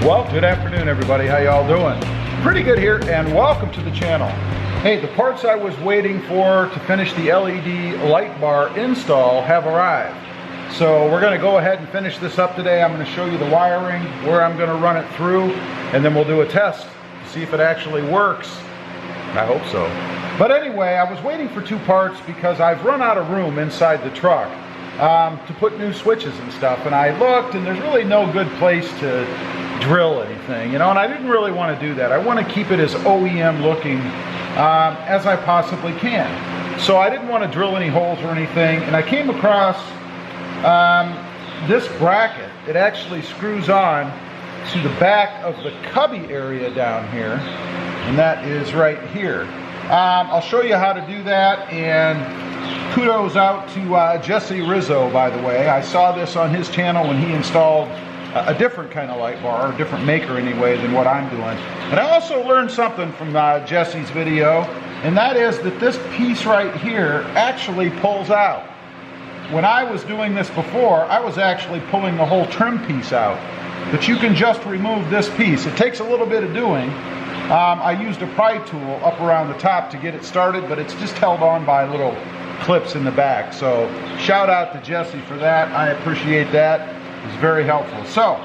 Well, good afternoon everybody. How y'all doing? Pretty good here, and welcome to the channel. Hey, the parts I was waiting for to finish the LED light bar install have arrived. So we're going to go ahead and finish this up today. I'm going to show you the wiring, where I'm going to run it through, and then we'll do a test to see if it actually works. I hope so. But anyway, I was waiting for two parts because I've run out of room inside the truck to put new switches and stuff, and I looked and there's really no good place to drill anything, you know, and I didn't really want to do that. I want to keep it as OEM looking as I possibly can. So I didn't want to drill any holes or anything, and I came across this bracket. It actually screws on to the back of the cubby area down here, and that is right here. I'll show you how to do that, and kudos out to Jesse Rizzo, by the way. I saw this on his channel when he installed a different kind of light bar, a different maker anyway than what I'm doing. And I also learned something from Jesse's video, and that is that this piece right here actually pulls out. When I was doing this before, I was actually pulling the whole trim piece out. But you can just remove this piece. It takes a little bit of doing. I used a pry tool up around the top to get it started, but it's just held on by little clips in the back. So shout out to Jesse for that. I appreciate that. It's very helpful. So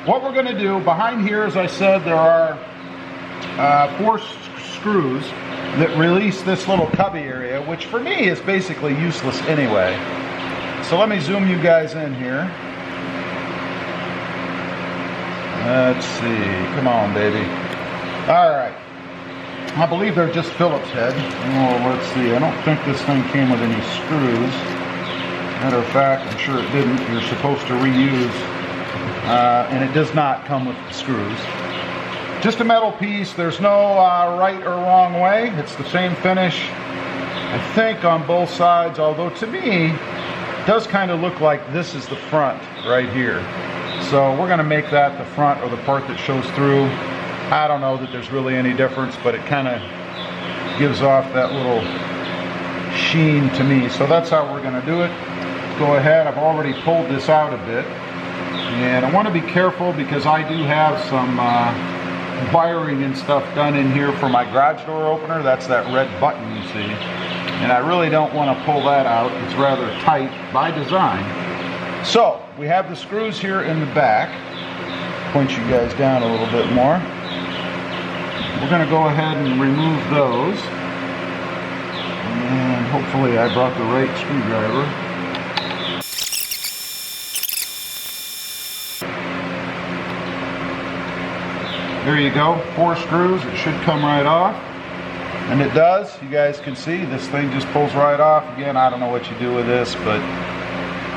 what we're going to do behind here, as I said, there are 4 screws that release this little cubby area, which for me is basically useless anyway. So let me zoom you guys in here. Let's see. Come on, baby. All right. I believe they're just Phillips head. Oh, let's see. I don't think this thing came with any screws. Matter of fact, I'm sure it didn't. You're supposed to reuse, and it does not come with screws. Just a metal piece. There's no right or wrong way. It's the same finish, I think, on both sides, although to me, it does kind of look like this is the front right here. So we're going to make that the front, or the part that shows through. I don't know that there's really any difference, but it kind of gives off that little sheen to me. So that's how we're going to do it. Go ahead. I've already pulled this out a bit, and I want to be careful because I do have some wiring and stuff done in here for my garage door opener. That's that red button you see, and I really don't want to pull that out. It's rather tight by design. So we have the screws here in the back. Point you guys down a little bit more. We're going to go ahead and remove those, and hopefully I brought the right screwdriver. There you go, 4 screws. It should come right off, and it does. You guys can see this thing just pulls right off. Again, I don't know what you do with this, but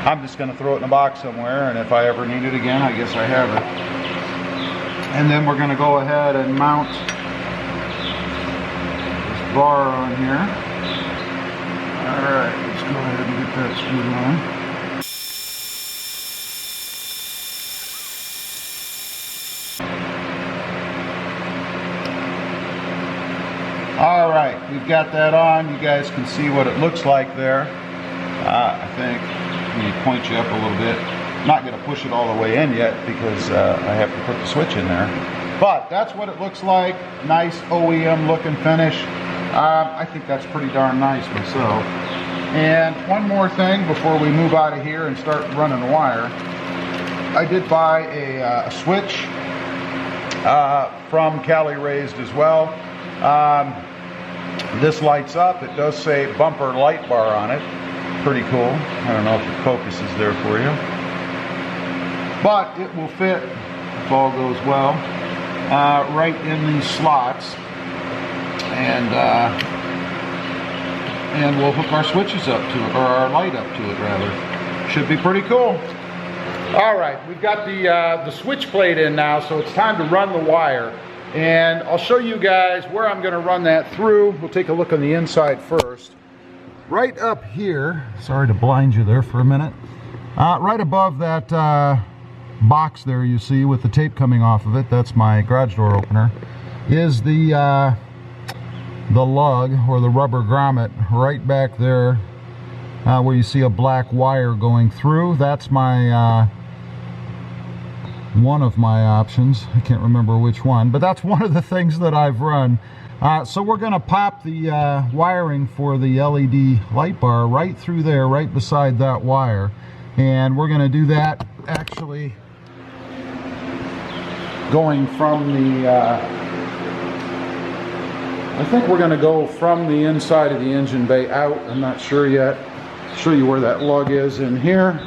I'm just going to throw it in a box somewhere, and if I ever need it again, I guess I have it. And then we're going to go ahead and mount this bar on here. Alright, let's go ahead and get that screwed on. Alright, we've got that on. You guys can see what it looks like there. I think, let me point you up a little bit. I'm not going to push it all the way in yet because I have to put the switch in there. But that's what it looks like. Nice OEM looking finish. I think that's pretty darn nice myself. And one more thing before we move out of here and start running the wire. I did buy a switch from Cali Raised as well. This lights up. It does say bumper light bar on it. Pretty cool. I don't know if the focus is there for you, but it will fit, if all goes well, right in these slots, and we'll hook our switches up to it, or our light up to it rather. Should be pretty cool. All right, we've got the switch plate in now, so it's time to run the wire. And I'll show you guys where I'm going to run that through. We'll take a look on the inside first. Right up here, sorry to blind you there for a minute, right above that box there you see with the tape coming off of it, that's my garage door opener, is the lug, or the rubber grommet, right back there where you see a black wire going through. That's my one of my options. I can't remember which one, but that's one of the things that I've run. So we're going to pop the wiring for the LED light bar right through there, right beside that wire. And we're going to do that actually going from the, I think we're going to go from the inside of the engine bay out. I'm not sure yet. I'll show you where that lug is in here.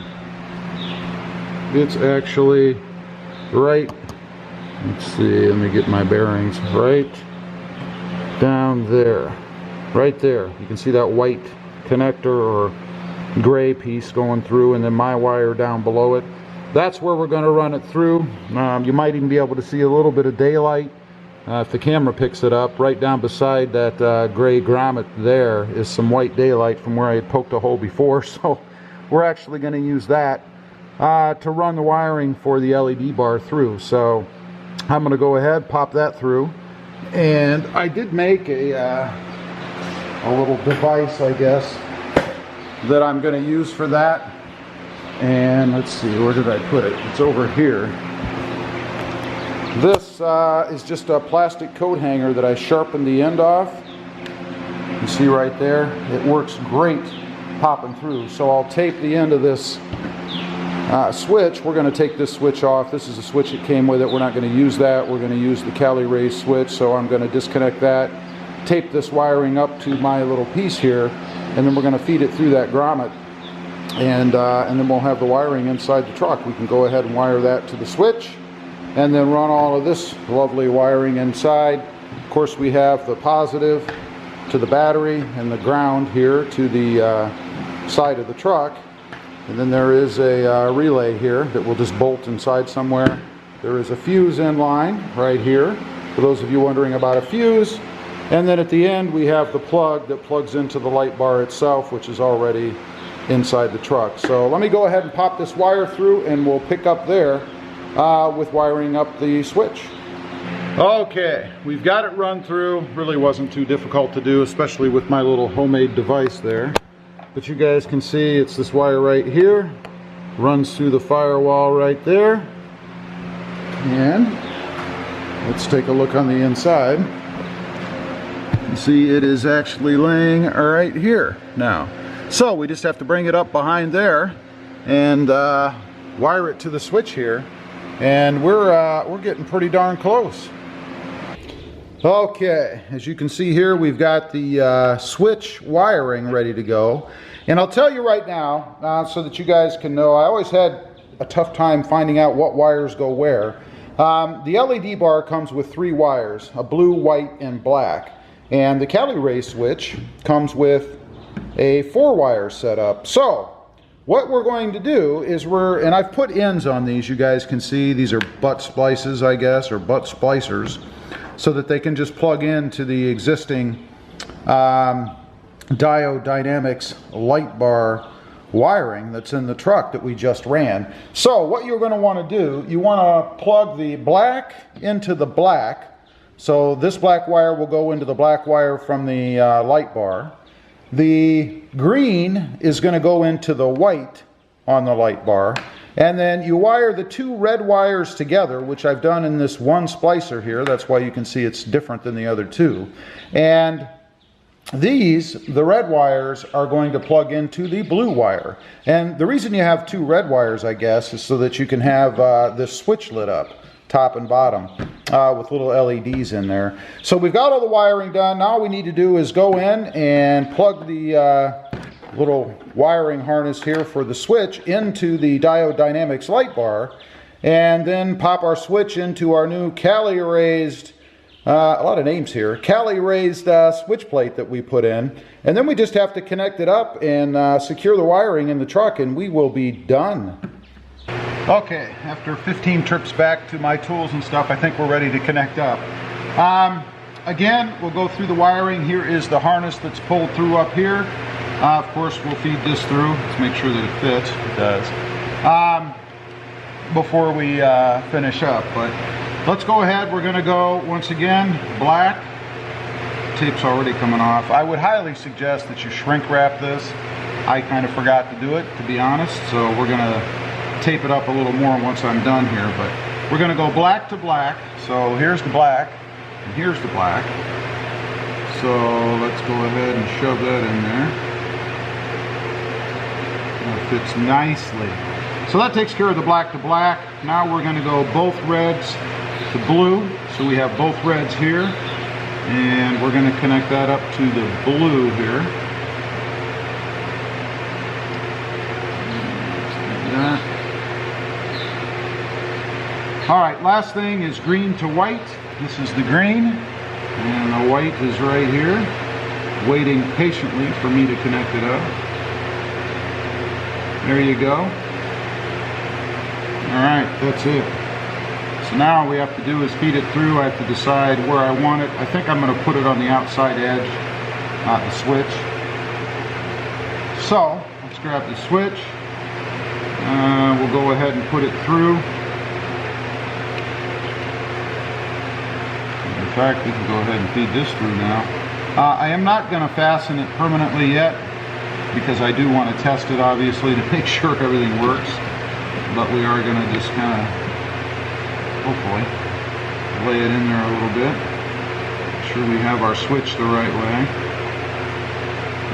It's actually right, let's see, let me get my bearings, right down there, right there. You can see that white connector or gray piece going through, and then my wire down below it. That's where we're going to run it through. You might even be able to see a little bit of daylight if the camera picks it up. Right down beside that gray grommet there is some white daylight from where I had poked a hole before, so we're actually going to use that to run the wiring for the LED bar through. So I'm going to go ahead, pop that through. And I did make a little device, I guess, that I'm going to use for that. And let's see, where did I put it? It's over here. This is just a plastic coat hanger that I sharpened the end off. You see right there, it works great popping through. So I'll tape the end of this switch. We're going to take this switch off. This is a switch that came with it. We're not going to use that. We're going to use the Cali raised switch. So I'm going to disconnect that, tape this wiring up to my little piece here, and then we're going to feed it through that grommet, and then we'll have the wiring inside the truck. We can go ahead and wire that to the switch, and then run all of this lovely wiring inside. Of course, we have the positive to the battery and the ground here to the side of the truck. And then there is a relay here that will just bolt inside somewhere. There is a fuse in line right here, for those of you wondering about a fuse. And then at the end we have the plug that plugs into the light bar itself, which is already inside the truck. So let me go ahead and pop this wire through, and we'll pick up there with wiring up the switch. Okay, we've got it run through. Really wasn't too difficult to do, especially with my little homemade device there. But you guys can see it's this wire right here, runs through the firewall right there. And let's take a look on the inside. You see it is actually laying right here now. So we just have to bring it up behind there and wire it to the switch here, and we're getting pretty darn close. Okay, as you can see here, we've got the switch wiring ready to go. And I'll tell you right now, so that you guys can know, I always had a tough time finding out what wires go where. The LED bar comes with 3 wires, a blue, white, and black. And the Cali raised switch comes with a 4-wire setup. So what we're going to do is and I've put ends on these, you guys can see, these are butt splices, I guess, or butt splicers, so that they can just plug into the existing Diode Dynamics light bar wiring that's in the truck that we just ran. So what you're going to want to do, you want to plug the black into the black. So this black wire will go into the black wire from the light bar. The green is going to go into the white on the light bar. And then you wire the 2 red wires together, which I've done in this one splicer here. That's why you can see it's different than the other 2. And these, the red wires, are going to plug into the blue wire. And the reason you have 2 red wires, I guess, is so that you can have this switch lit up, top and bottom, with little LEDs in there. So we've got all the wiring done. Now all we need to do is go in and plug the little wiring harness here for the switch into the Diode Dynamics light bar, and then pop our switch into our new Cali raised, a lot of names here, Cali raised switch plate that we put in, and then we just have to connect it up and secure the wiring in the truck, and we will be done. Okay, after 15 trips back to my tools and stuff, I think we're ready to connect up. Again, we'll go through the wiring. Here is the harness that's pulled through up here. Of course, we'll feed this through. Let's make sure that it fits. It does. Before we finish up. But let's go ahead. We're going to go, once again, black. Tape's already coming off. I would highly suggest that you shrink wrap this. I kind of forgot to do it, to be honest. So we're going to tape it up a little more once I'm done here. But we're going to go black to black. So here's the black, and here's the black. So let's go ahead and shove that in there. That fits nicely. So that takes care of the black to black. Now we're going to go both reds to blue. So we have both reds here. And we're going to connect that up to the blue here. Like that. Alright, last thing is green to white. This is the green. And the white is right here, waiting patiently for me to connect it up. There you go. Alright, that's it. So now all we have to do is feed it through. I have to decide where I want it. I think I'm going to put it on the outside edge, not the switch. So, let's grab the switch. We'll go ahead and put it through. In fact, we can go ahead and feed this through now. I am not going to fasten it permanently yet because I do want to test it, obviously, to make sure everything works. But we are going to just kind of, hopefully, lay it in there a little bit. Make sure we have our switch the right way.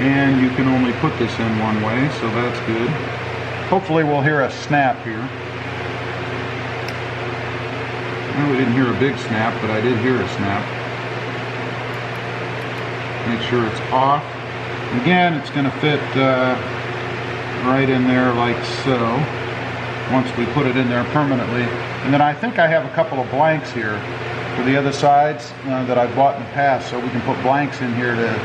And you can only put this in one way, so that's good. Hopefully we'll hear a snap here. Well, we didn't hear a big snap, but I did hear a snap. Make sure it's off. Again, it's going to fit right in there like so, once we put it in there permanently. And then I think I have a couple of blanks here for the other sides that I've bought in the past, so we can put blanks in here to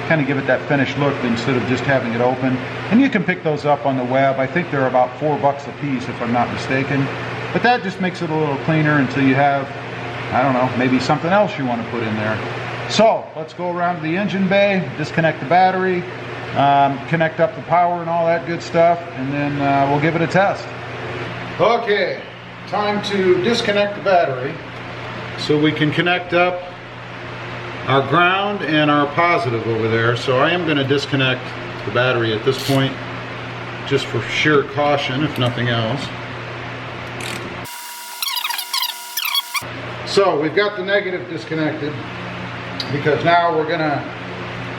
kind of give it that finished look instead of just having it open. And you can pick those up on the web. I think they're about $4 a piece if I'm not mistaken. But that just makes it a little cleaner until you have, I don't know, maybe something else you want to put in there. So let's go around to the engine bay, disconnect the battery, connect up the power and all that good stuff, and then we'll give it a test. Okay, time to disconnect the battery so we can connect up our ground and our positive over there. So I am going to disconnect the battery at this point, just for sheer caution, if nothing else. So we've got the negative disconnected, because now we're going to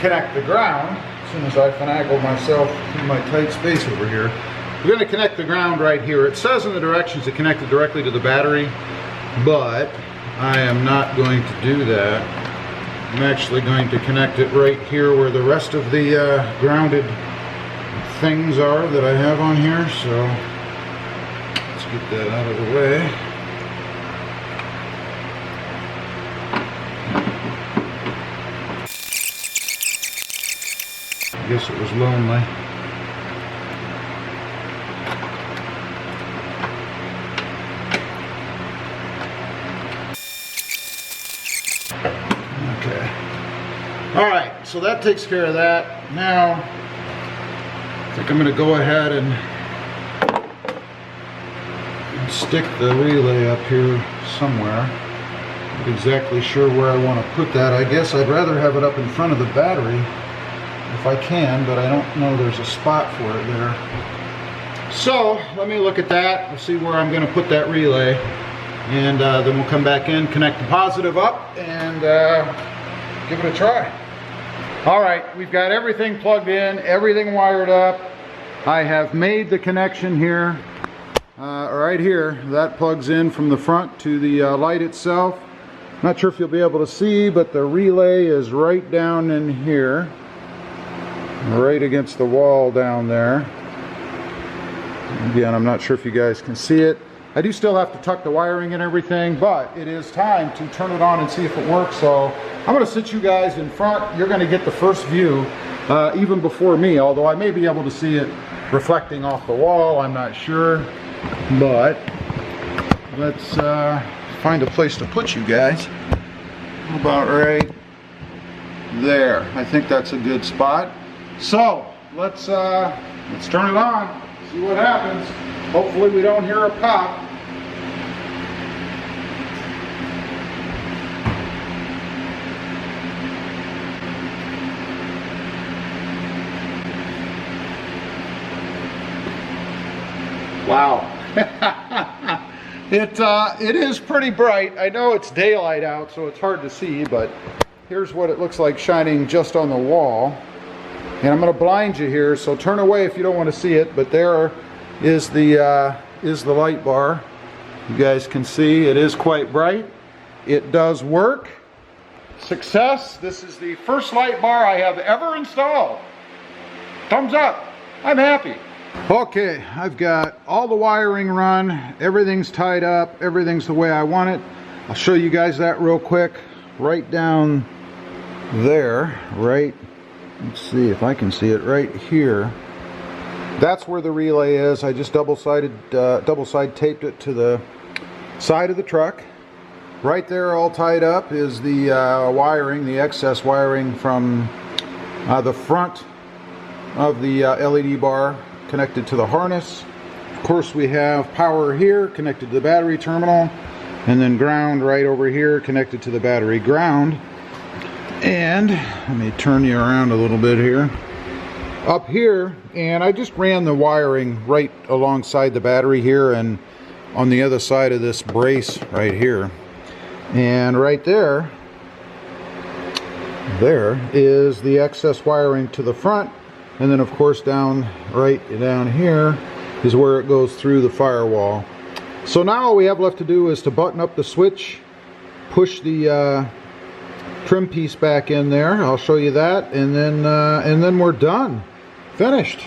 connect the ground. As soon as I finagle myself in my tight space over here, we're going to connect the ground right here. It says in the directions to connect it directly to the battery, but I am not going to do that. I'm actually going to connect it right here where the rest of the grounded things are that I have on here. So let's get that out of the way. I guess it was lonely. Okay. Alright, so that takes care of that. Now, I think I'm going to go ahead and stick the relay up here somewhere. Not exactly sure where I want to put that. I guess I'd rather have it up in front of the battery if I can, but I don't know there's a spot for it there. So let me look at that. We'll see where I'm going to put that relay, and then we'll come back in, connect the positive up, and give it a try. Alright, we've got everything plugged in, everything wired up. I have made the connection here, right here. That plugs in from the front to the light itself. Not sure if you'll be able to see, but the relay is right down in here, right against the wall down there. Again, I'm not sure if you guys can see it. I do still have to tuck the wiring and everything, but it is time to turn it on and see if it works. So I'm going to sit you guys in front. You're going to get the first view even before me, although I may be able to see it reflecting off the wall. I'm not sure, but let's find a place to put you guys. About right there. I think that's a good spot. So let's turn it on, see what happens. Hopefully we don't hear a pop. Wow. It is pretty bright. I know it's daylight out, so it's hard to see, but here's what it looks like shining just on the wall. And I'm going to blind you here, so turn away if you don't want to see it. But there is the light bar. You guys can see it is quite bright. It does work. Success. This is the first light bar I have ever installed. Thumbs up. I'm happy. Okay, I've got all the wiring run. Everything's tied up. Everything's the way I want it. I'll show you guys that real quick. Right down there, right, let's see if I can see it right here. That's where the relay is. I just double-side taped it to the side of the truck. Right there, all tied up, is the wiring, the excess wiring from the front of the LED bar connected to the harness. Of course, we have power here connected to the battery terminal, and then ground right over here connected to the battery ground. And let me turn you around a little bit here. Up here, and I just ran the wiring right alongside the battery here and on the other side of this brace right here. And right there is the excess wiring to the front. And then of course right down here is where it goes through the firewall. So now all we have left to do is to button up the switch, push the trim piece back in there. I'll show you that, and then we're done, finished.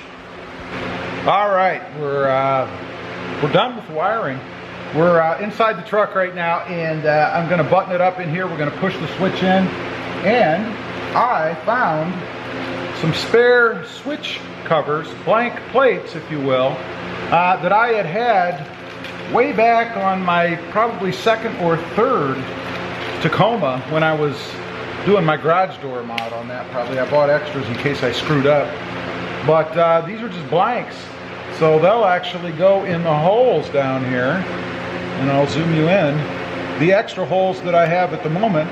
All right, we're done with the wiring. We're inside the truck right now, and I'm going to button it up in here. We're going to push the switch in, and I found some spare switch covers, blank plates, if you will, that I had way back on my probably second or third Tacoma when I was doing my garage door mod on that. Probably I bought extras in case I screwed up, but these are just blanks, so they'll actually go in the holes down here, and I'll zoom you in. The extra holes that I have at the moment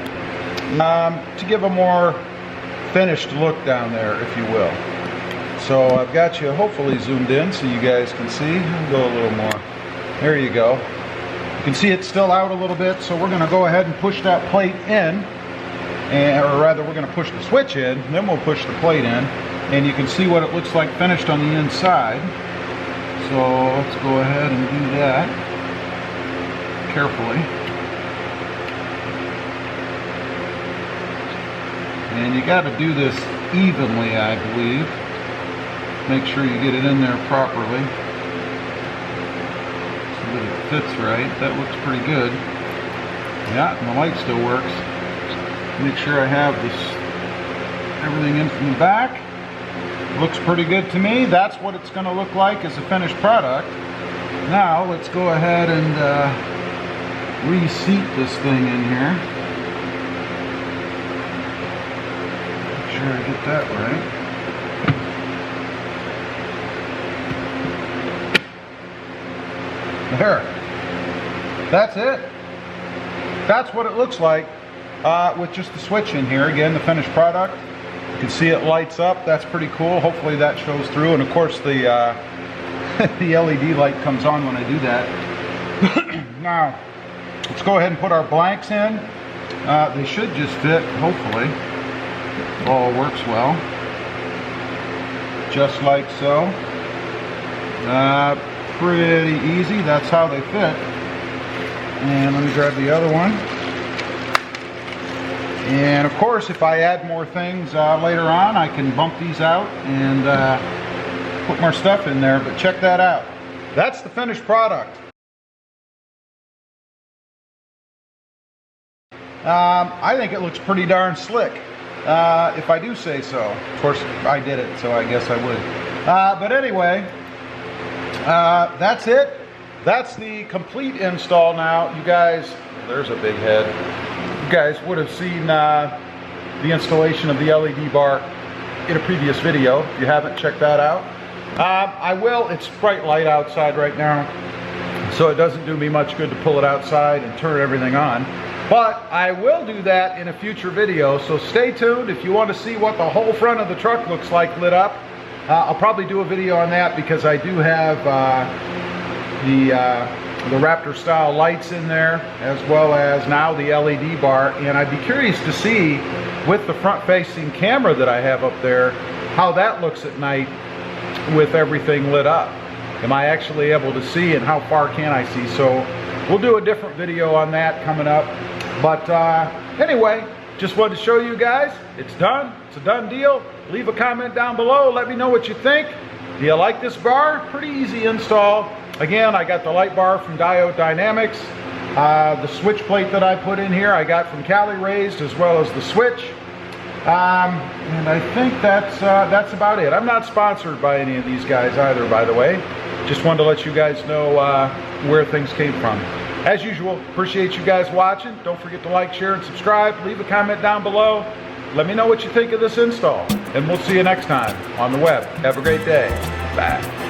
to give a more finished look down there, if you will. So I've got you hopefully zoomed in so you guys can see. I'll go a little more. There you go. You can see it's still out a little bit, so we're going to go ahead and push that plate in, or rather we're going to push the switch in, then we'll push the plate in, and you can see what it looks like finished on the inside. So let's go ahead and do that carefully. And you got to do this evenly, I believe. Make sure you get it in there properly so that it fits right. That looks pretty good. Yeah, and the light still works. Make sure I have everything in from the back. Looks pretty good to me. That's what it's going to look like as a finished product. Now let's go ahead and reseat this thing in here. Make sure I get that right. There. That's it. That's what it looks like with just the switch in here. Again, the finished product. You can see it lights up. That's pretty cool. Hopefully that shows through. And of course the the LED light comes on when I do that. Now, let's go ahead and put our blanks in. They should just fit, hopefully. All works well. Just like so. Pretty easy. That's how they fit. And let me grab the other one. And of course, if I add more things later on, I can bump these out and put more stuff in there. But check that out. That's the finished product. I think it looks pretty darn slick, if I do say so. Of course, I did it, so I guess I would. But anyway, that's it. That's the complete install now. You guys, there's a big head. You guys would have seen the installation of the LED bar in a previous video. If you haven't, checked that out. I will. It's bright light outside right now, so it doesn't do me much good to pull it outside and turn everything on. But I will do that in a future video, so stay tuned. If you want to see what the whole front of the truck looks like lit up, I'll probably do a video on that, because I do have the Raptor style lights in there, as well as now the LED bar. And I'd be curious to see with the front facing camera that I have up there, how that looks at night with everything lit up. Am I actually able to see, and how far can I see? So we'll do a different video on that coming up. But anyway, just wanted to show you guys, it's done, it's a done deal. Leave a comment down below, let me know what you think. Do you like this bar? Pretty easy install. Again, I got the light bar from Diode Dynamics. The switch plate that I put in here, I got from Cali Raised, as well as the switch. And I think that's about it. I'm not sponsored by any of these guys either, by the way. Just wanted to let you guys know where things came from. As usual, appreciate you guys watching. Don't forget to like, share, and subscribe. Leave a comment down below. Let me know what you think of this install. And we'll see you next time on the web. Have a great day. Bye.